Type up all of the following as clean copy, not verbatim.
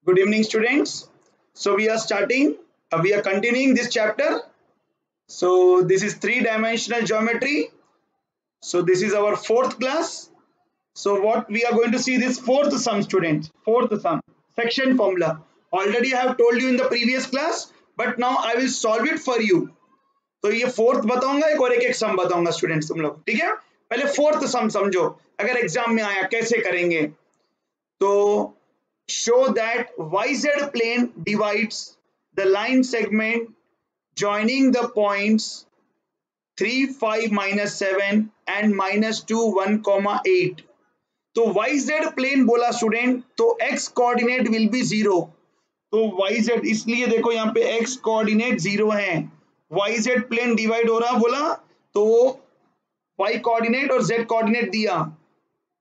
Good evening, students. So we are we are continuing this chapter. So this is three-dimensional geometry. So this is our fourth class. So what we are going to see this fourth sum, students. Fourth sum, section formula. Already I have told you in the previous class, but now I will solve it for you. तो ये fourth बताऊंगा एक और एक सम बताऊंगा students तुम लोग, ठीक है। पहले फोर्थ सम समझो, अगर एग्जाम में आया कैसे करेंगे। तो show that YZ plane divides the line segment joining the points 3, 5, -7 and -2, 1, 8। तो YZ plane बोला स्टूडेंट, तो x कोऑर्डिनेट विल बी 0। तो YZ, इसलिए देखो यहाँ पे x कोऑर्डिनेट 0 है। YZ प्लेन डिवाइड हो रहा बोला, तो y कोऑर्डिनेट और z कोऑर्डिनेट दिया,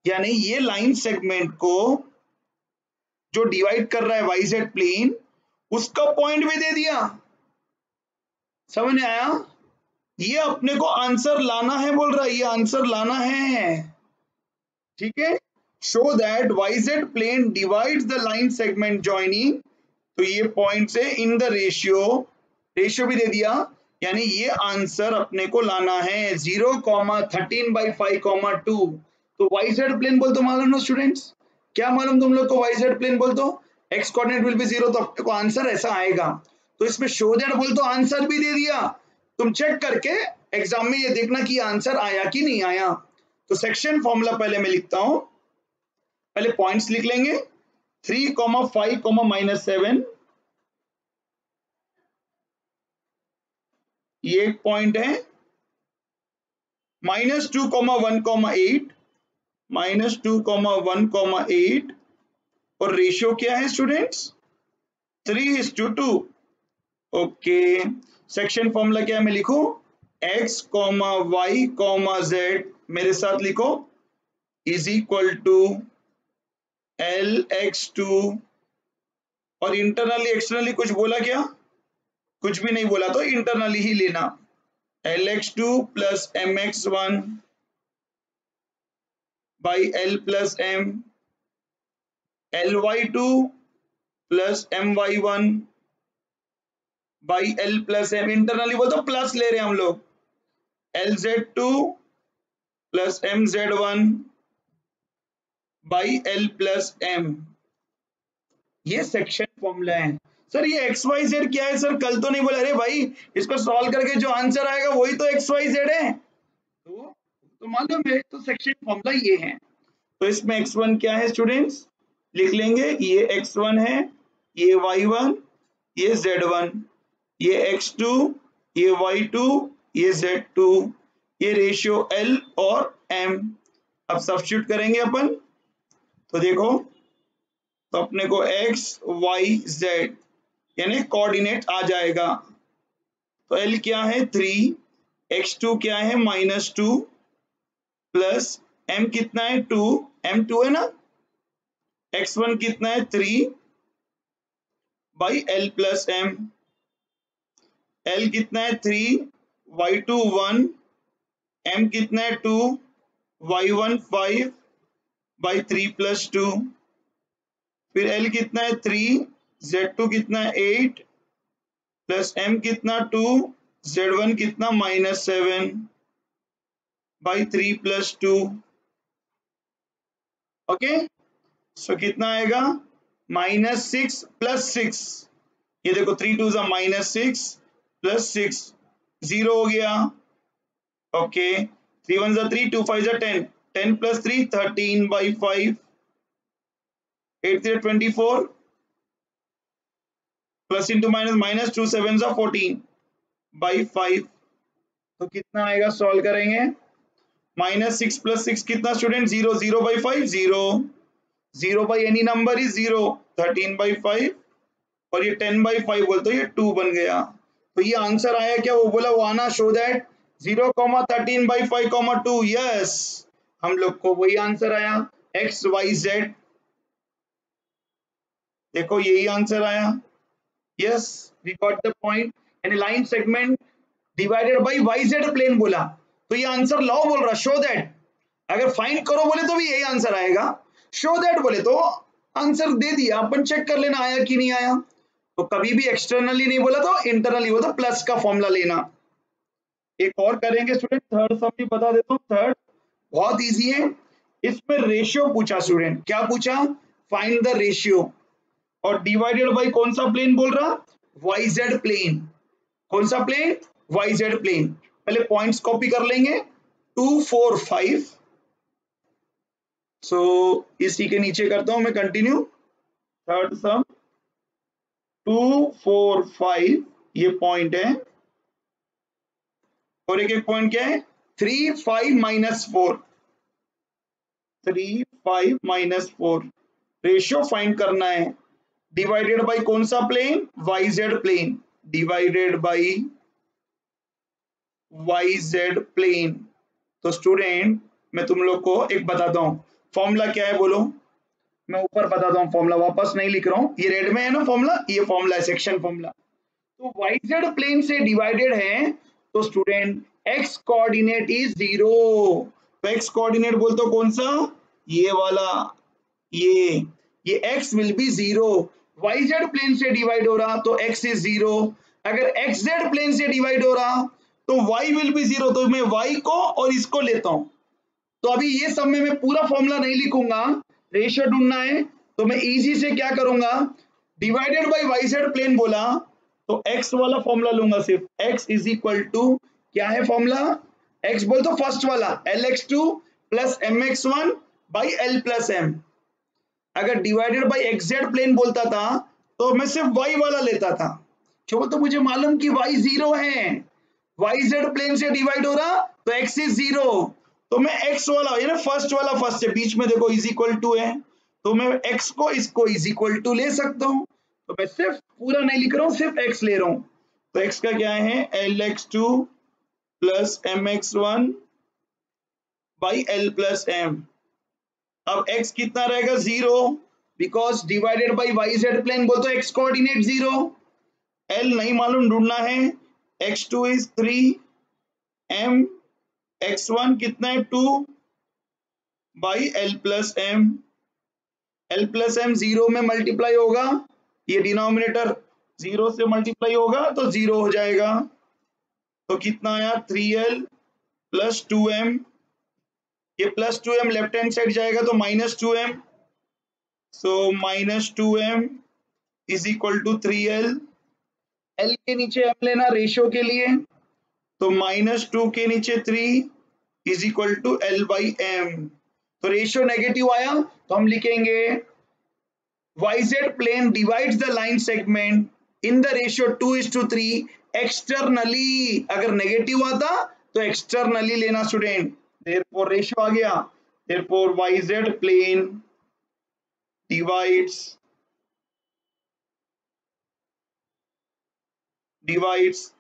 यानी ये लाइन सेगमेंट को जो डिवाइड कर रहा है YZ प्लेन, उसका पॉइंट भी दे दिया। समझ में आया? ये अपने को आंसर लाना है बोल रहा है, ये आंसर लाना है, ठीक है। Show that YZ plane divides the line segment joining, तो ये पॉइंट से इन द रेशियो भी दे दिया, यानी ये आंसर अपने को लाना है 0, 13/5, 2। तो YZ प्लेन बोल तो मालूम ना स्टूडेंट्स, क्या मालूम तुम लोग को? YZ प्लेन बोल तो x कोऑर्डिनेट विल बी 0, तो अपने को आंसर ऐसा आएगा। तो इसमें शो दैट बोल तो आंसर भी दे दिया। तुम चेक करके एग्जाम में ये देखना कि आंसर आया कि नहीं आया। तो सेक्शन फॉर्मूला पहले मैं लिखता हूं, पहले पॉइंट्स लिख लेंगे। 3, 5, -7, ये एक पॉइंट है। -2, 1, -8, -2, 1, 8, और रेशियो क्या है स्टूडेंट्स? 3:2। ओके, सेक्शन फॉर्मूला क्या है मैं लिखूं? x, y, z, मेरे साथ लिखो, इज इक्वल टू LX2, और इंटरनली एक्सटर्नली कुछ बोला क्या? कुछ भी नहीं बोला, तो इंटरनली ही लेना। LX2 plus MX1 by L plus M, LY2 plus MY1 by L plus M, internally वो तो प्लस ले रहे हैं हम लोग। LZ2 plus MZ1 by L plus M, ये सेक्शन फॉर्मूला है। सर ये XYZ क्या है सर? कल तो नहीं बोला? अरे भाई, इसको सॉल्व करके जो आंसर आएगा वही तो XYZ है, तो मालूम है, तो सेक्शन फॉर्मूला ये है। तो इसमें x1 क्या है स्टूडेंट्स? लिख लेंगे, ये x1 है, ये y1, ये z1, ये x2, ये y2, ये z2, ये रेशियो L और M। अब सब्स्टिट्यूट करेंगे अपन, तो देखो, तो अपने को x, y, z यानी कोऑर्डिनेट आ जाएगा। तो L क्या है? 3, x2 क्या है? -2, प्लस M कितना है? 2, M2 है ना, x1 कितना है? 3 by L plus M, L कितना है? 3, y2 1, M कितना है? 2, y1 5 बाई 3 प्लस 2, फिर L कितना है? 3, Z2 कितना है? 8 प्लस M कितना? 2, Z1 कितना? -7 बाई 3 प्लस 2। ओके, सो कितना आएगा? -6 प्लस 6, ये देखो 3 2 -6 प्लस 6, 0 हो गया। Okay, 3 1 3, 2 5 10, 10 plus 3 13/5, 8 3 24, plus into minus, -2 7 14/5। तो कितना आएगा? सॉल्व करेंगे, -6 प्लस 6 कितना student? 0, 0/5, 0, 0 by any number is 0, 13/5, और ये 10/5 बोलते ये 2 बन गया। तो ये आंसर आया क्या? वो बोला वो आना, शो दैट 0, 13/5, 2। यस, हम लोग को वही आंसर आया, x y z। देखो यही आंसर आया। Yes, we got the point. यानी line segment divided by YZ plane बोला, तो ये आंसर लॉ बोल रहा, शो दैट। अगर फाइंड करो बोले तो भी यही आंसर आएगा, शो दैट बोले तो आंसर दे दिया, अपन चेक कर लेना आया कि नहीं आया। तो कभी भी एक्सटर्नली नहीं बोला तो इंटरनली बोला, प्लस का फॉर्मूला लेना। एक और करेंगे स्टूडेंट, थर्ड सम भी बता देता हूँ। थर्ड बहुत इजी है, इसमें रेशियो पूछा स्टूडेंट। क्या पूछा? फाइंड द रेशियो, और डिवाइडेड बाय कौन सा प्लेन बोल रहा? YZ plane. कौन सा प्लेन? YZ plane. पहले पॉइंट्स कॉपी कर लेंगे, 2 4 5। सो इसी के नीचे करता हूं मैं कंटिन्यू। थर्ड सम 2 4 5 ये पॉइंट है, और एक एक पॉइंट क्या है? 3 5 -4। 3 5 -4 रेशियो फाइंड करना है। डिवाइडेड बाय कौन सा plane? YZ plane. Divided by YZ plane. तो स्टूडेंट मैं तुम लोग को एक बताता हूं, फॉर्मूला क्या है बोलो। मैं ऊपर बताता हूं फॉर्मूला, वापस नहीं लिख रहा हूं, ये रेड में है ना फॉर्मूला, ये फॉर्मूला है, सेक्शन फॉर्मूला। तो वाईजेड प्लेन से डिवाइडेड है, तो स्टूडेंट एक्स कोऑर्डिनेट इज 0। तो एक्स कोऑर्डिनेट बोलते हो कौन सा? ये वाला, ये x will be 0। yz plane से डिवाइड हो रहा तो x इज 0। अगर xz प्लेन से डिवाइड हो रहा तो y विल बी 0। तो मैं y को और इसको लेता हूं। तो अभी ये सब में मैं पूरा फॉर्मूला नहीं लिखूंगा, रेशियो ढूंढना है तो मैं इजी से क्या करूंगा, डिवाइडेड बाय yz प्लेन बोला तो x वाला फॉर्मूला लूंगा सिर्फ। x इज इक्वल टू क्या है फॉर्मूला? x बोल तो फर्स्ट वाला lx2 plus mx1 by l plus m। अगर डिवाइडेड बाय xz प्लेन बोलता था तो मैं सिर्फ y वाला लेता था, क्यों? तो मुझे मालूम कि y 0 है, yz प्लेन से डिवाइड हो रहा तो x इज 0। तो मैं x वाला, ये ना फर्स्ट वाला, फर्स्ट से बीच में देखो इज इक्वल टू है, तो मैं x को इसको इज इक्वल टू ले सकता हूं। तो मैं सिर्फ पूरा नहीं लिख रहा हूं, सिर्फ x ले रहा हूं। तो x का क्या है? lx2 plus mx1 by l plus m। अब x कितना रहेगा? 0, because divided by yz plane बोल तो x कोऑर्डिनेट 0। l नहीं मालूम, ढूंढना है। x2 इज 3, m x1 कितना है? 2 by l plus m। l plus m 0 में मल्टीप्लाई होगा, ये डिनोमिनेटर 0 से मल्टीप्लाई होगा तो 0 हो जाएगा। तो कितना आया? 3l plus 2m। ये plus 2m left hand side जाएगा तो minus 2m। So minus 2m is equal to 3l। l के नीचे m लेना रेशियो के लिए, तो -2 के नीचे 3 is equal to l by m। तो रेशियो नेगेटिव आया तो हम लिखेंगे yz plane divides the line segment in the ratio 2:3 externally. अगर नेगेटिव आता तो एक्सटर्नली लेना स्टूडेंट। देयरफॉर रेशियो आ गया, therefore yz plane divides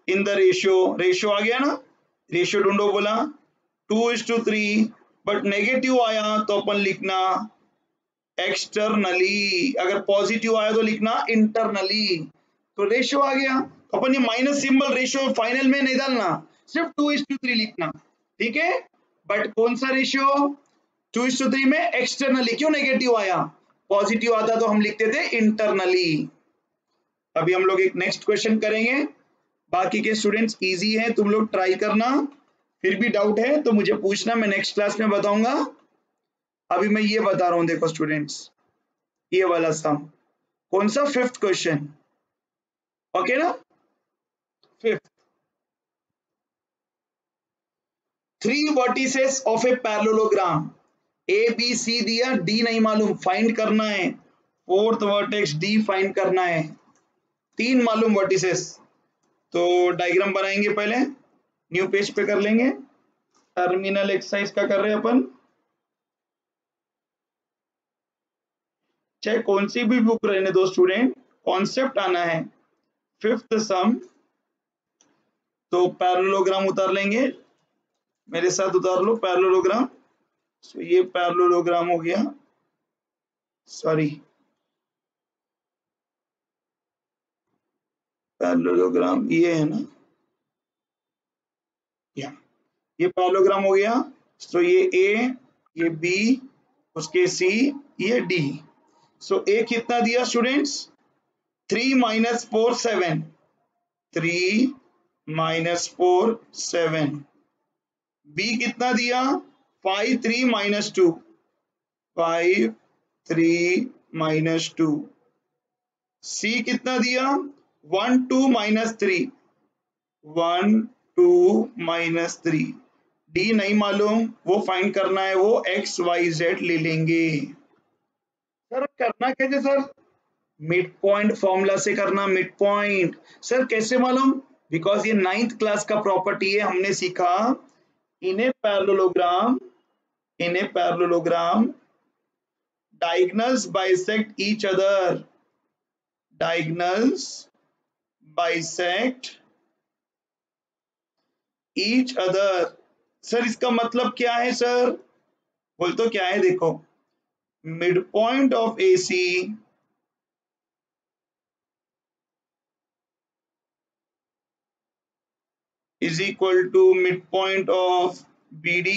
in the ratio आ गया ना। रेशियो ढूंढो बोला 2:3, बट नेगेटिव आया तो अपन लिखना एक्सटर्नली, अगर पॉजिटिव आया तो लिखना इंटरनली। तो रेशियो आ गया, तो अपन ये माइनस सिंबल रेशियो फाइनल में नहीं डालना, सिर्फ 2:3 लिखना, ठीक है। बट कौन सा रेशियो? 2:3 में एक्सटर्नली। क्यों नेगेटिव आया? पॉजिटिव आता तो हम लिखते थे इंटरनली। अभी हम लोग एक नेक्स्ट क्वेश्चन करेंगे, बाकी के स्टूडेंट्स इजी है, तुम लोग ट्राई करना, फिर भी डाउट है तो मुझे पूछना, मैं नेक्स्ट क्लास में बताऊंगा। अभी मैं ये बता रहा हूं, देखो स्टूडेंट्स, ये वाला सम कौन सा? फिफ्थ क्वेश्चन, ओके ना। Fifth, 3 vertices of a parallelogram, A B C दिया, डी नहीं मालूम, फाइंड करना है। फोर्थ वर्टेक्स डी फाइंड करना है। 3 मालूम वर्टिसेस, तो डायग्राम बनाएंगे पहले, न्यू पेज पे कर लेंगे। टर्मिनल एक्सरसाइज का कर रहे हैं अपन, चाहे कौन सी भी बुक रहने दो स्टूडेंट, कॉन्सेप्ट आना है। फिफ्थ सम, तो पैरेललोग्राम उतार लेंगे, मेरे साथ उतार लो पैरेललोग्राम। तो ये पैरेललोग्राम हो गया, सॉरी पैरेललोग्राम ये है ना, ये पैरेललोग्राम हो गया। तो ये ए, ये बी, उसके सी, ये डी। सो ए कितना दिया स्टूडेंट्स 3 माइनस 4 7 3 माइनस 4 7 बी कितना दिया 5 3 माइनस 2 5 3 माइनस 2 सी कितना दिया 1 2 माइनस 3 1 2 माइनस 3 डी नहीं मालूम वो फाइंड करना है वो एक्स वाई जेड ले लेंगे सर करना कैसे सर मिड पॉइंट फॉर्मूला से करना मिड पॉइंट सर कैसे मालूम बिकॉज ये 9th क्लास का प्रॉपर्टी है हमने सीखा in a parallelogram diagonals bisect each other diagonals bisect each other sir इसका मतलब क्या है सर बोल तो क्या है देखो mid point of AC is equal to midpoint of BD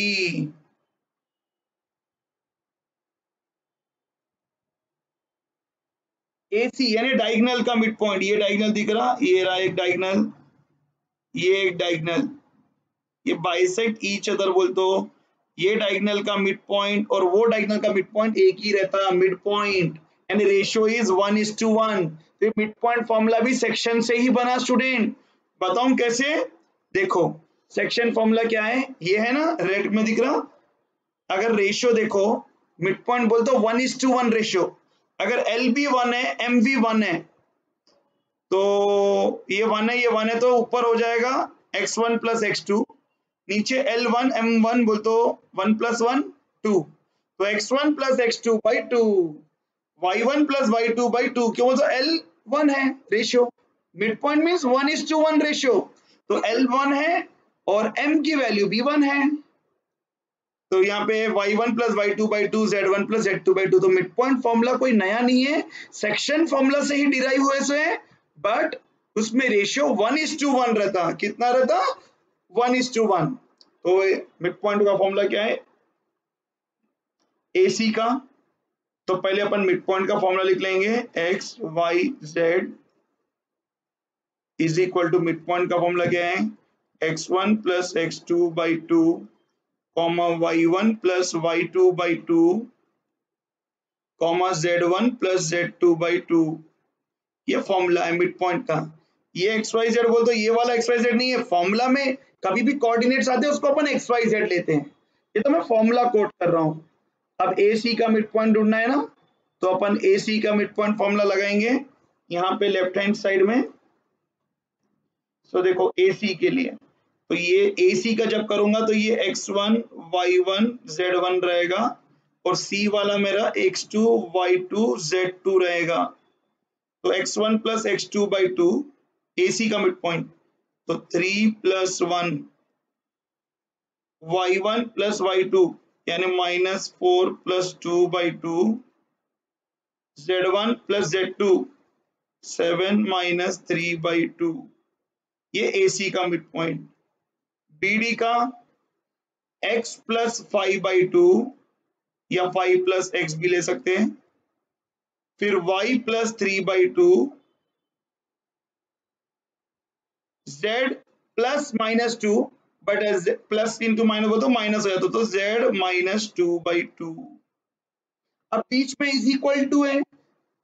AC यानी डायगोनल का मिड पॉइंट ये डायगोनल दिख रहा ये रहा एक डायगोनल ये एक डायगोनल ये बाइसेक्ट ईच अदर बोल तो ये डायगोनल का मिड पॉइंट और वो डायगोनल का मिड पॉइंट एक ही रहता है mid point and ratio is 1:1 तो मिड पॉइंट फॉर्मूला भी सेक्शन से ही बना स्टूडेंट बताऊं कैसे देखो सेक्शन फॉर्मूला क्या है ये है ना रेड में दिख रहा अगर रेशियो देखो मिड पॉइंट बोल तो 1:1 रेशियो अगर एल बी 1 है एम वी 1 है तो ये 1 है ये 1 है तो ऊपर हो जाएगा x1 प्लस x2 नीचे L1 M1 बोल तो 1 प्लस 1 2 तो x1 plus x2 by 2 y1 plus y2 by 2 क्यों तो L1 है ratio mid point means 1:1 ratio तो L1 है और M की वैल्यू B1 है तो यहाँ पे y1 plus y2 by 2 z1 plus z2 by 2 तो मिड पॉइंट फॉर्मूला कोई नया नहीं है सेक्शन फॉर्मूला से ही डिराइव हुए से बट उसमें रेशियो 1:1 रहता कितना रहता 1:1 तो मिड पॉइंट का फॉर्मूला क्या है AC का तो पहले अपन मिड पॉइंट का फॉर्मूला लिख लेंगे x y z is equal to mid point का फॉर्मूला क्या है x1 plus x2 by 2 comma y1 plus y2 by 2 comma z1 plus z2 by 2 ये फॉर्मूला है मिड पॉइंट का ये xyz बोल तो ये वाला xyz नहीं है फॉर्मूला में कभी भी कोऑर्डिनेट्स आते हैं उसको अपन xyz लेते हैं ये तो मैं फॉर्मूला कोट कर रहा हूं अब AC का मिड पॉइंट ढूंढना है ना तो अपन AC का मिड पॉइंट फॉर्मूला लगाएंगे यहाँ पे लेफ्ट हैंड साइड में सो देखो AC के लिए तो ये AC का जब करूंगा तो ये x1 y1 z1 रहेगा और C वाला मेरा x2 y2 z2 रहेगा तो x1 plus x2 by 2 AC का मिड पॉइंट तो 3 प्लस 1 y1 प्लस y2 यानी -4 plus 2 by 2 z1 plus z2 7 minus 3 by 2 ये AC का मिड पॉइंट BD का x प्लस 5 बाई 2 या 5 प्लस x भी ले सकते हैं फिर y plus 3 by 2 z plus -2 but plus into minus हो तो माइनस हो जाता तो z -2 बाई 2 अब बीच में इज इक्वल टू है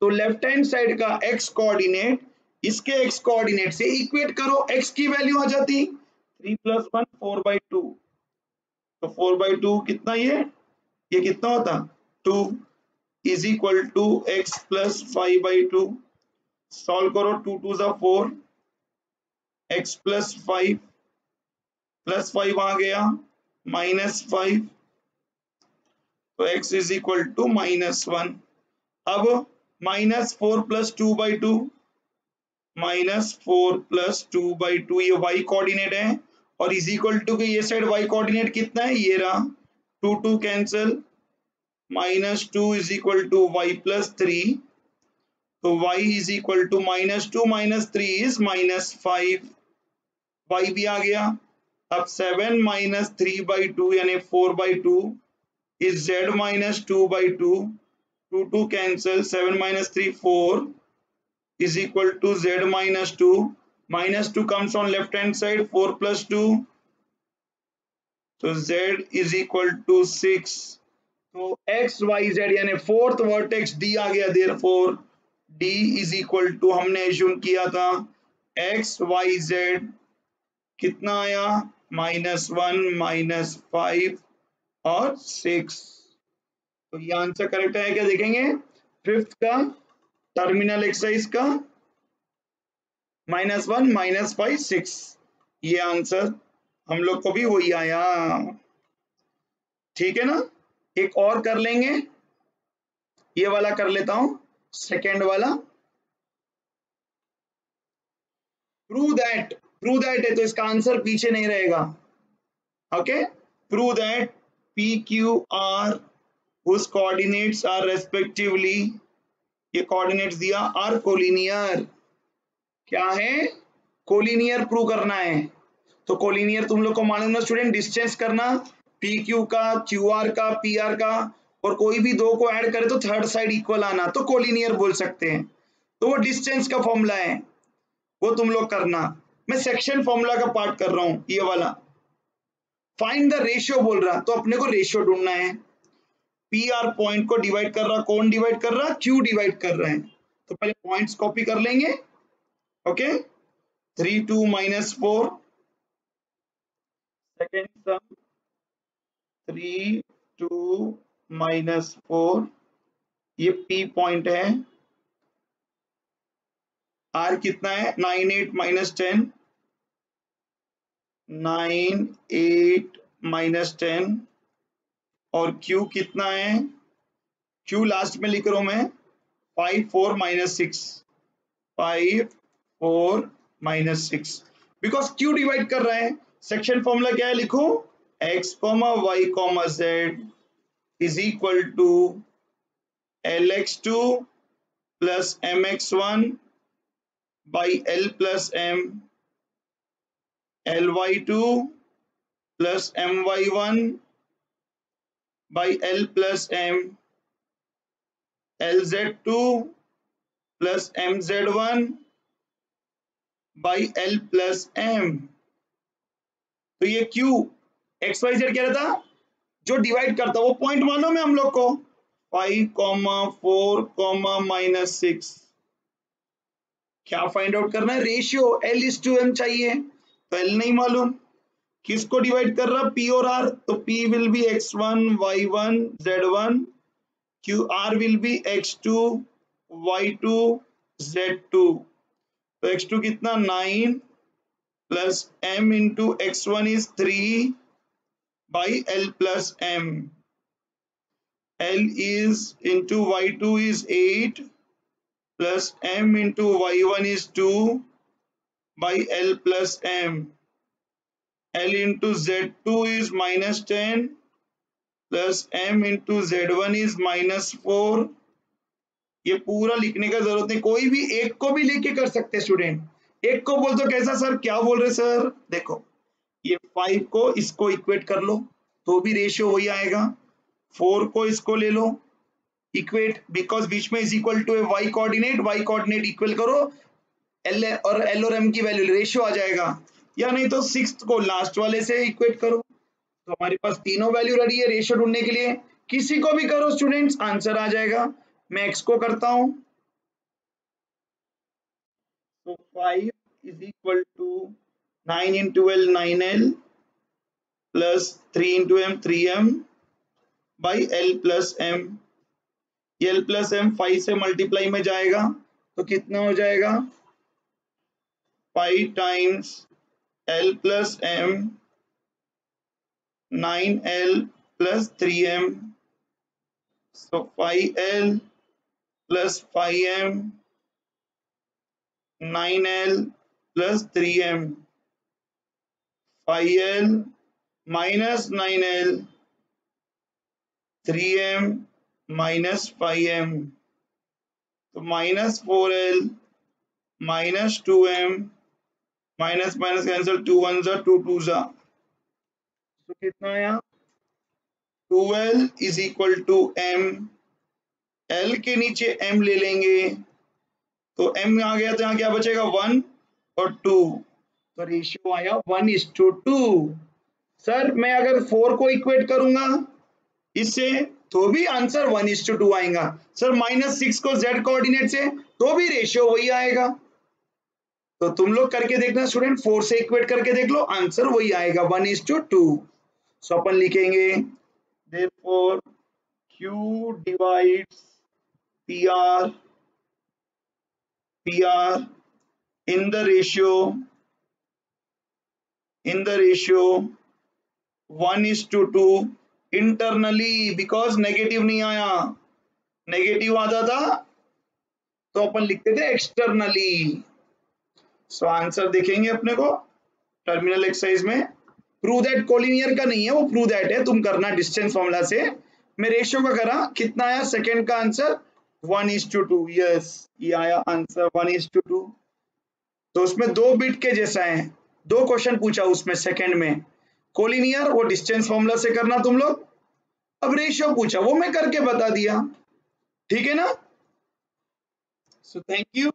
तो लेफ्ट हैंड साइड का x कोऑर्डिनेट इसके x कोऑर्डिनेट से इक्वेट करो x की वैल्यू आ जाती 3 प्लस 1 4 बाई 2 तो 4 बाई 2 कितना ये कितना होता 2 is equal to x plus 5 by 2 solve करो 2 2 जा 4 x प्लस 5 प्लस 5 आ गया -5 तो x इज इक्वल टू -1 अब -4 प्लस 2 बाई 2 -4 प्लस 2 बाई 2 ये y कोऑर्डिनेट है और इज इक्वल टू के ये साइड y कोऑर्डिनेट कितना है ये रहा 2 2 cancel -2 is equal to y plus 3 तो y is equal to -2 - 3 is -5 y भी आ गया अब 7 माइनस 3 बाई 2 यानी 4 by 2 is z -2 by 2 2 cancel, 7 minus 3 4 is equal to z minus 2. Minus 2 comes on left hand side, 4 plus 2. So z is equal to 6. तो x y z यानी fourth vertex d आ गया, therefore d is equal to हमने assume किया था x y z कितना आया -1 -5 और 6। तो ये आंसर करेक्ट है क्या, देखेंगे फिफ्थ का टर्मिनल एक्सरसाइज का -1 -5 6, ये आंसर हम लोग को भी वही आया। ठीक है ना, एक और कर लेंगे, ये वाला कर लेता हूं, सेकेंड वाला। प्रूव दैट है तो इसका आंसर पीछे नहीं रहेगा। Okay, prove that P Q R whose coordinates are respectively, ये कोऑर्डिनेट्स दिया, आर कोलिनियर। क्या है, कोलिनियर प्रूव करना है। तो कोलिनियर तुम लोग को मालूम ना स्टूडेंट, डिस्टेंस करना पी क्यू का, क्यू आर का, पी आर का, और कोई भी दो को ऐड करे तो थर्ड साइड इक्वल आना, तो कोलिनियर बोल सकते हैं। तो वो डिस्टेंस का फॉर्मूला है, वो तुम लोग करना। मैं सेक्शन फॉर्मूला का पार्ट कर रहा हूं, ये वाला फाइंड द रेशियो बोल रहा, तो अपने को रेशियो ढूंढना है। पी आर पॉइंट को डिवाइड कर रहा, कौन डिवाइड कर रहा, क्यू डिवाइड कर रहे हैं। तो पहले पॉइंट्स कॉपी कर लेंगे। ओके, 3 2 -4, सेकेंड सम 3 2 -4, ये पी पॉइंट है। आर कितना है 9 8 -10, 9 8 -10, और Q कितना है, Q लास्ट में लिख रहा हूं मैं 5 4 -6, 5 4 -6, बिकॉज Q डिवाइड कर रहा है। सेक्शन फॉर्मूला क्या है, लिखो x, y, z is equal to lx2 plus mx1 by l plus m, ly2 plus my1 by l plus m, lz2 plus mz1 by l plus m। तो ये q x Y Z क्या रहता, जो divide करता, वो point मालूम है हम लोग को 5 4 -6। क्या फाइंड आउट करना है, रेशियो L:M चाहिए, तो L नहीं मालूम। किसको डिवाइड कर रहा, P और R, तो P will be x1 y1 z1, QR will be x2 y2 z2। तो x2 कितना 9 plus m into x1 is 3 by l plus m, l is into y2 is 8 plus m into y1 is 2 by l plus m, l into z2 is -10 plus m into z1 is -4। ये पूरा लिखने का जरूरत नहीं, कोई भी एक को भी लेके कर सकते स्टूडेंट। एक को बोल दो, कैसा सर, क्या बोल रहे सर, देखो ये 5 को इसको इक्वेट कर लो तो भी रेशियो वही आएगा, 4 को इसको ले लो इक्वेट, बिकॉज बीच में is equal to Y coordinate equal करो, एल और एम की वैल्यू, रेशियो आ जाएगा। या नहीं तो 6 को लास्ट वाले से इक्वेट करो, तो हमारे पास तीनों वैल्यू रेडी है रेशियो ढूंढने के लिए। किसी को भी करो स्टूडेंट्स, आंसर आ जाएगा। मैं x को करता हूं, तो 5 is equal to 9 into L 9l plus 3 into M 3m by l plus m, L plus M 5 से मल्टीप्लाई में जाएगा तो कितना हो जाएगा 5 times l plus m 9l plus 3m, so 5l plus 5m 9l plus 3m, 5l minus 9l 3m minus 5m, तो -4l minus 2m, minus minus cancel, 2 1 जा 2 2 जा, तो कितना आया 12 is equal to m L के नीचे M ले लेंगे तो M आ गया तो यहाँ क्या बचेगा 1 और 2, तो रेशियो आया 1:2। सर मैं अगर 4 को इक्वेट करूंगा इससे तो भी आंसर 1:2 आएगा। सर -6 को z कोऑर्डिनेट से तो भी रेशियो वही आएगा। तो तुम लोग करके देखना स्टूडेंट, 4 से इक्वेट करके देख लो, आंसर वही आएगा 1:2। सो अपन लिखेंगे therefore Q divides PR in the ratio 1:2 internally, because negative नहीं आया, नेगेटिव आता था तो अपन लिखते थे एक्सटर्नली। सो आंसर देखेंगे अपने को टर्मिनल एक्सरसाइज में। प्रूव दैट कोलिनियर का नहीं है, वो प्रूव दैट है, तुम करना डिस्टेंस फॉर्मूला से। मैं रेशियो का करा, कितना आया सेकंड का आंसर 1:2। यस, ये आया आंसर 1:2। तो उसमें 2 बिट के जैसा है, 2 क्वेश्चन पूछा उसमें सेकंड में। कोलिनियर वो डिस्टेंस फॉर्मूला से करना तुम लोग, अब रेशियो पूछा वो मैं करके बता दिया, ठीक है ना। So thank you.